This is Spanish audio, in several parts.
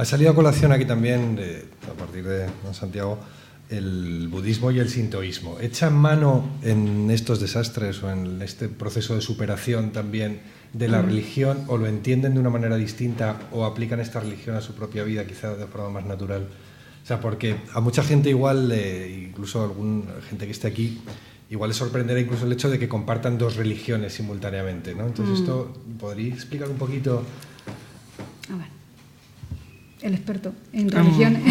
Ha salido a colación aquí también, a partir de Santiago, el budismo y el sintoísmo. ¿Echan mano en estos desastres o en este proceso de superación también de la religión, o lo entienden de una manera distinta, o aplican esta religión a su propia vida quizá de forma más natural? O sea, porque a mucha gente igual, incluso a alguna gente que esté aquí, igual les sorprenderá incluso el hecho de que compartan dos religiones simultáneamente, ¿no? Entonces, esto, ¿podría explicar un poquito? A ver, el experto en religiones.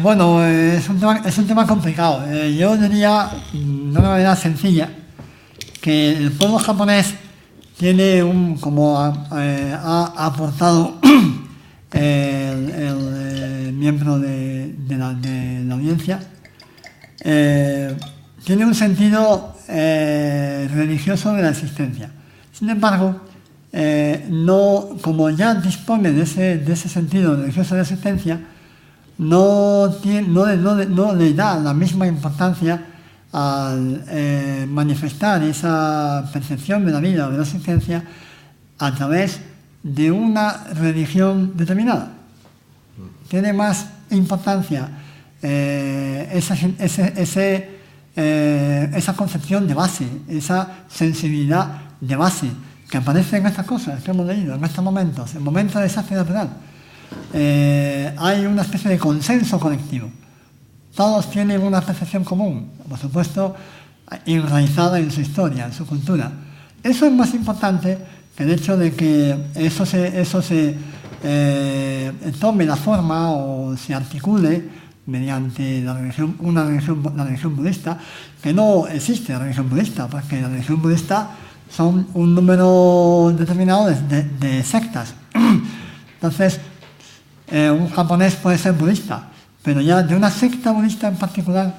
Bueno, es un tema complicado. Yo diría, de una manera sencilla, que el pueblo japonés tiene como ha aportado el miembro de la audiencia, tiene un sentido religioso de la existencia. Sin embargo, no, como ya dispone de ese sentido religioso de la existencia, no le da la misma importancia al manifestar esa percepción de la vida o de la existencia a través de una religión determinada. Tiene más importancia esa concepción de base, esa sensibilidad de base que aparece en estas cosas que hemos leído, en estos momentos, en momentos de desastre natural. Hay una especie de consenso colectivo. Todos tienen una percepción común, por supuesto, enraizada en su historia, en su cultura. Eso es más importante que el hecho de que eso se tome la forma o se articule mediante la religión budista, que no existe la religión budista, porque la religión budista son un número determinado de sectas. Entonces, un japonés puede ser budista, pero ya de una secta budista en particular,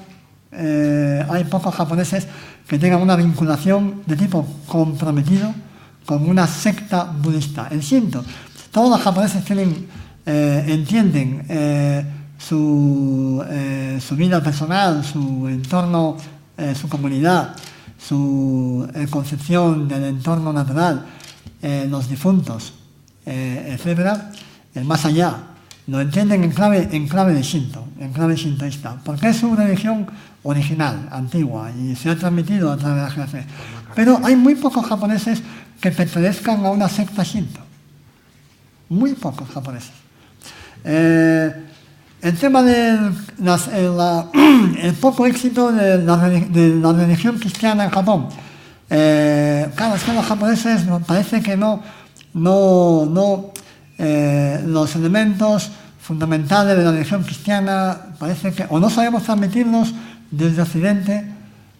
hay pocos japoneses que tengan una vinculación de tipo comprometido con una secta budista. El Shinto, todos los japoneses entienden su vida personal, su entorno, su comunidad, su concepción del entorno natural, los difuntos, etcétera, el más allá. Lo entienden en clave de Shinto, en clave shintoísta, porque es su religión original, antigua, y se ha transmitido a través de las generaciones. Pero hay muy pocos japoneses que pertenezcan a una secta Shinto. Muy pocos japoneses. El tema del el poco éxito de la religión cristiana en Japón. Claro, es que los japoneses nos parece que los elementos fundamentales de la religión cristiana parece que o no sabemos transmitirlos desde Occidente,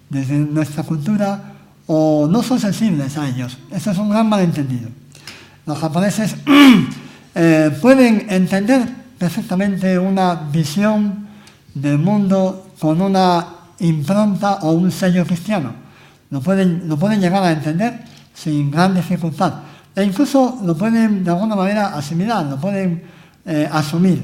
desde nuestra cultura, o no son sensibles a ellos. Eso es un gran malentendido. Los japoneses pueden entender perfectamente una visión del mundo con una impronta o un sello cristiano. Lo pueden llegar a entender sin gran dificultad. E incluso lo pueden de alguna manera asimilar, lo pueden asumir.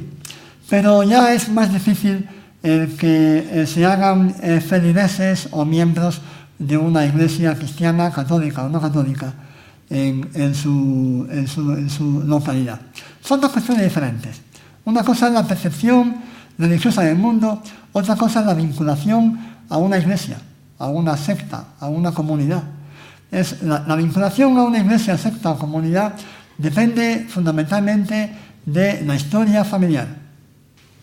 Pero ya es más difícil el que se hagan feligreses o miembros de una iglesia cristiana, católica o no católica, en su localidad. Son dos cuestiones diferentes. Una cosa es la percepción religiosa del mundo, otra cosa es la vinculación a una iglesia, a una secta, a una comunidad. La vinculación a una iglesia, secta o comunidad depende fundamentalmente de la historia familiar.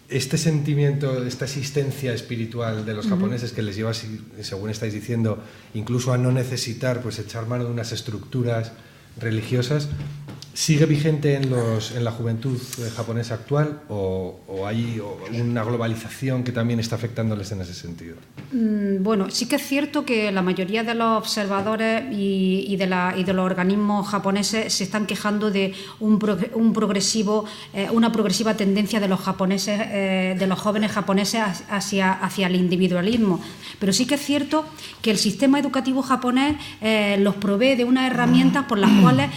Este sentimiento, esta existencia espiritual de los japoneses que les lleva, según estáis diciendo, incluso a no necesitar pues echar mano de unas estructuras religiosas, ¿sigue vigente en la juventud japonesa actual o hay una globalización que también está afectándoles en ese sentido? Bueno, sí que es cierto que la mayoría de los observadores y de los organismos japoneses se están quejando de una progresiva tendencia de los japoneses, de los jóvenes japoneses hacia el individualismo. Pero sí que es cierto que el sistema educativo japonés los provee de unas herramientas por las cuales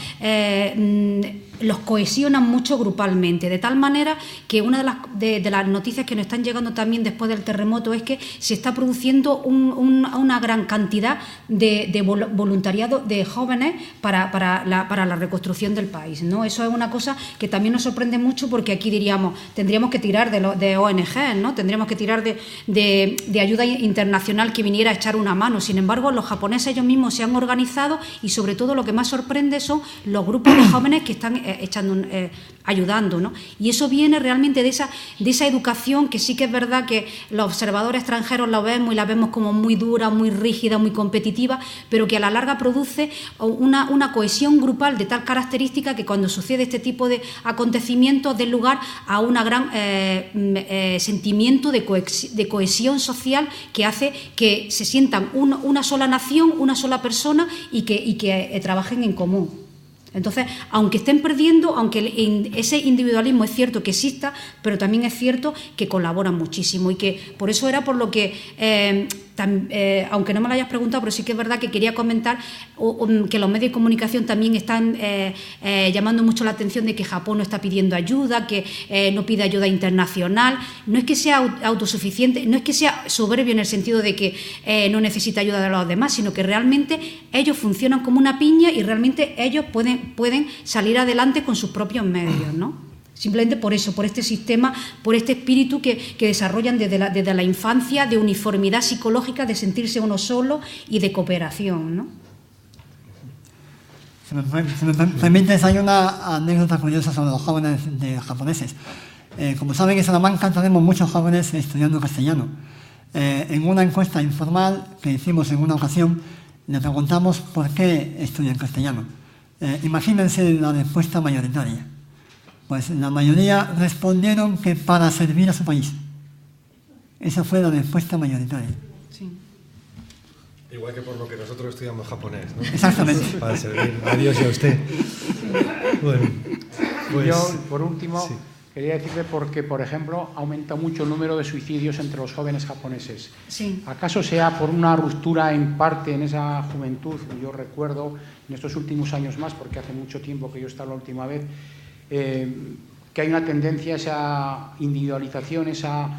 los cohesionan mucho grupalmente, de tal manera que una de las noticias que nos están llegando también después del terremoto es que se está produciendo una gran cantidad de voluntariado de jóvenes para la reconstrucción del país, ¿no? Eso es una cosa que también nos sorprende mucho, porque aquí tendríamos que tirar de ONG, ¿no? Tendríamos que tirar de ayuda internacional que viniera a echar una mano. Sin embargo, los japoneses ellos mismos se han organizado, y sobre todo lo que más sorprende son los grupos de jóvenes que están ayudando, ¿no? Y eso viene realmente de esa educación, que sí que es verdad que los observadores extranjeros la vemos como muy dura, muy rígida, muy competitiva, pero que a la larga produce una cohesión grupal de tal característica que cuando sucede este tipo de acontecimientos dé lugar a un gran sentimiento de cohesión social, que hace que se sientan una sola nación, una sola persona, y que trabajen en común. Entonces, aunque estén perdiendo, aunque ese individualismo es cierto que exista, pero también es cierto que colaboran muchísimo, y que por eso era por lo que, aunque no me lo hayas preguntado, pero sí que es verdad que quería comentar que los medios de comunicación también están llamando mucho la atención de que Japón no está pidiendo ayuda, que no pide ayuda internacional. No es que sea autosuficiente, no es que sea soberbio en el sentido de que no necesita ayuda de los demás, sino que realmente ellos funcionan como una piña, y realmente ellos pueden salir adelante con sus propios medios, ¿no? Simplemente por eso, por este sistema, por este espíritu que desarrollan desde la infancia, de uniformidad psicológica, de sentirse uno solo y de cooperación, ¿no? Si me permites, hay una anécdota curiosa sobre los jóvenes japoneses. Como saben, en Salamanca tenemos muchos jóvenes estudiando castellano. En una encuesta informal que hicimos en una ocasión, le preguntamos por qué estudian castellano. Imagínense la respuesta mayoritaria. Pues la mayoría respondieron que para servir a su país. Esa fue la respuesta mayoritaria. Sí. Igual que por lo que nosotros estudiamos japonés, ¿no? Exactamente. Para servir a Dios y a usted. Bueno, pues, yo, por último, sí. Quería decirle porque, por ejemplo, aumenta mucho el número de suicidios entre los jóvenes japoneses. Sí. ¿Acaso sea por una ruptura en parte en esa juventud? Yo recuerdo en estos últimos años más, porque hace mucho tiempo que yo estaba la última vez, que hay una tendencia a esa individualización, esa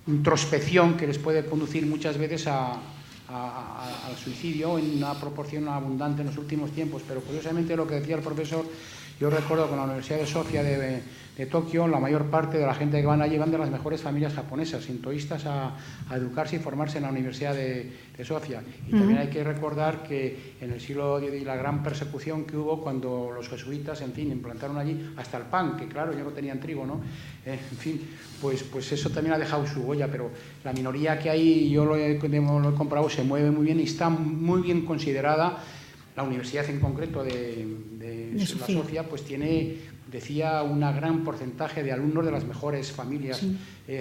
introspección que les puede conducir muchas veces al suicidio en una proporción abundante en los últimos tiempos. Pero curiosamente, lo que decía el profesor, yo recuerdo que en la Universidad de Sofía de Tokio, la mayor parte de la gente que van allí van de las mejores familias japonesas, sintoístas, a educarse y formarse en la Universidad de Sofía. Y también hay que recordar que en el siglo X, la gran persecución que hubo cuando los jesuitas, en fin, implantaron allí hasta el pan, que claro, ya no tenían trigo, ¿no? En fin, pues eso también ha dejado su huella, pero la minoría que hay, yo lo he comprobado, se mueve muy bien y está muy bien considerada. La universidad en concreto de la Sofía pues tiene, decía, un gran porcentaje de alumnos de las mejores familias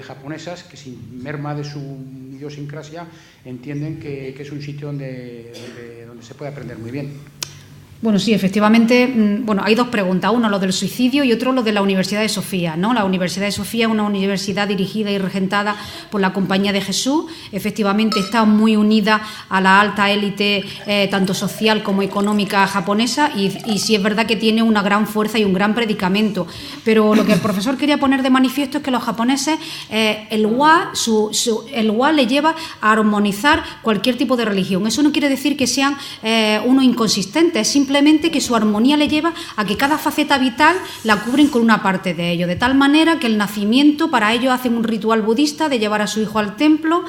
japonesas, que sin merma de su idiosincrasia entienden que es un sitio donde se puede aprender muy bien. Bueno, sí, efectivamente. Bueno, hay dos preguntas, uno lo del suicidio y otro lo de la Universidad de Sofía, ¿no? La Universidad de Sofía es una universidad dirigida y regentada por la Compañía de Jesús. Efectivamente está muy unida a la alta élite, tanto social como económica japonesa, y sí es verdad que tiene una gran fuerza y un gran predicamento. Pero lo que el profesor quería poner de manifiesto es que los japoneses, el wa le lleva a armonizar cualquier tipo de religión. Eso no quiere decir que sean unos inconsistentes, es simplemente que su armonía le lleva a que cada faceta vital la cubren con una parte de ello, de tal manera que el nacimiento, para ellos hacen un ritual budista de llevar a su hijo al templo.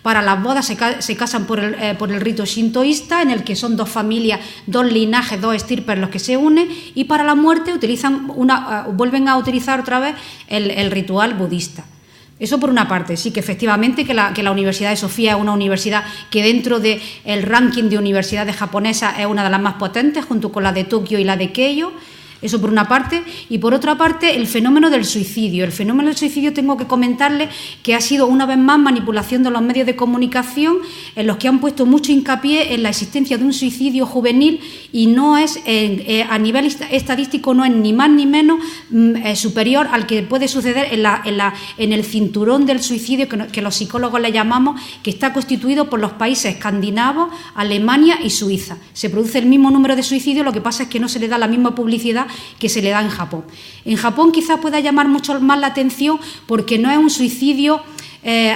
Para las bodas se casan por el rito shintoísta, en el que son dos familias, dos linajes, dos estirpes los que se unen, y para la muerte vuelven a utilizar otra vez el ritual budista. Eso por una parte. Sí que efectivamente que la Universidad de Sofía es una universidad que dentro del ranking de universidades japonesas es una de las más potentes, junto con la de Tokio y la de Keio. Eso por una parte. Y por otra parte, el fenómeno del suicidio. El fenómeno del suicidio, tengo que comentarle que ha sido una vez más manipulación de los medios de comunicación, en los que han puesto mucho hincapié en la existencia de un suicidio juvenil, y no es, a nivel estadístico, no es ni más ni menos superior al que puede suceder en el cinturón del suicidio que los psicólogos le llamamos, que está constituido por los países escandinavos, Alemania y Suiza. Se produce el mismo número de suicidios, lo que pasa es que no se le da la misma publicidad brutalidad que se le da en Japón. En Japón quizás pueda llamar mucho más la atención porque no es un suicidio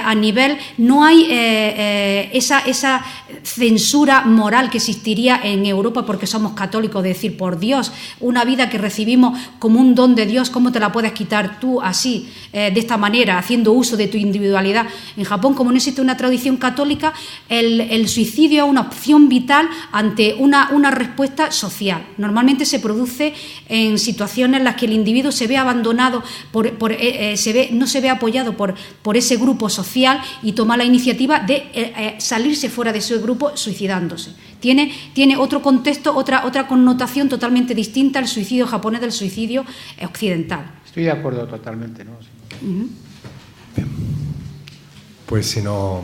a nivel, no hay esa censura moral que existiría en Europa porque somos católicos, de decir, por Dios, una vida que recibimos como un don de Dios, ¿cómo te la puedes quitar tú así, de esta manera, haciendo uso de tu individualidad? En Japón, como no existe una tradición católica, el suicidio es una opción vital ante una respuesta social. Normalmente se produce en situaciones en las que el individuo se ve abandonado, no se ve apoyado por ese grupo social y toma la iniciativa de salirse fuera de ese grupo suicidándose. Tiene otro contexto, otra connotación totalmente distinta al suicidio japonés del suicidio occidental. Estoy de acuerdo totalmente, ¿no? Sí. Bien. Pues si no...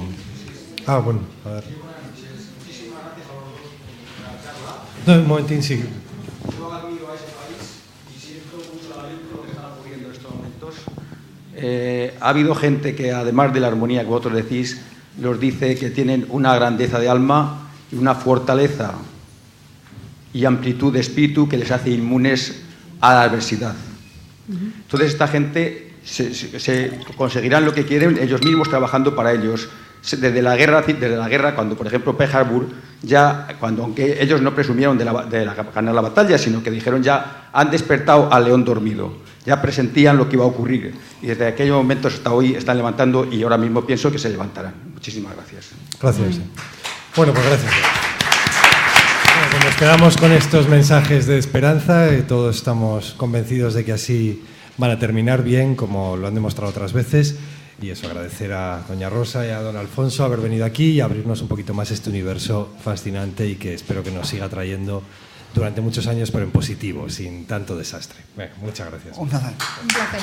bueno, a ver. No, un momentín, sí. Yo admiro a ese país y siento mucho la mente lo que están ocurriendo en estos momentos. Ha habido gente que, además de la armonía que vosotros decís, los dice que tienen una grandeza de alma y una fortaleza y amplitud de espíritu que les hace inmunes a la adversidad. Entonces esta gente se conseguirán lo que quieren ellos mismos trabajando para ellos. Desde la guerra, cuando por ejemplo Pearl Harbor, aunque ellos no presumieron de ganar la batalla, sino que dijeron ya han despertado al león dormido, ya presentían lo que iba a ocurrir y desde aquellos momentos hasta hoy están levantando y ahora mismo pienso que se levantarán. Muchísimas gracias. Gracias. Bueno, pues gracias. Bueno, pues nos quedamos con estos mensajes de esperanza y todos estamos convencidos de que así van a terminar bien, como lo han demostrado otras veces. Y eso, agradecer a doña Rosa y a don Alfonso haber venido aquí y abrirnos un poquito más este universo fascinante y que espero que nos siga trayendo durante muchos años, pero en positivo, sin tanto desastre. Bueno, muchas gracias. Un placer. Un placer.